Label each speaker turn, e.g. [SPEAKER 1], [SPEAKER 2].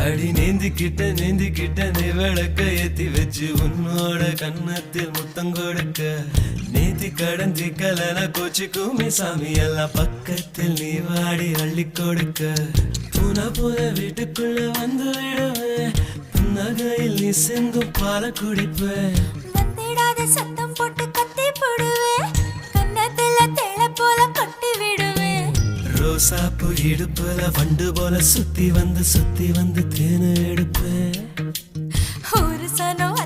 [SPEAKER 1] அடி நீந்திக்கிட்ட நீ விளக்க ஏத்தி வச்சு உன்னோட கன்னத்தில் முத்தம் கொடுக்க நீதி கடந்தி கலன கோச்சிக்குமே சாமி எல்லாம் பக்கத்தில் நீ வாடி அள்ளி கொடுக்க புன வீட்டுக்குள்ள வந்து விடுவேன் புன்னகையில் நீ செங்கும் பால குடிப்பேன்
[SPEAKER 2] வந்திடாத சத்தம் போட்டு கத்தி போடுவேன் கன்னத்துல தேள போல கொட்டி விடுவேன்
[SPEAKER 1] ரோசாப்பு இடுப்புல வண்டு போல சுத்தி வந்து தேனை எடுப்பேன்
[SPEAKER 2] ஒரு சனம்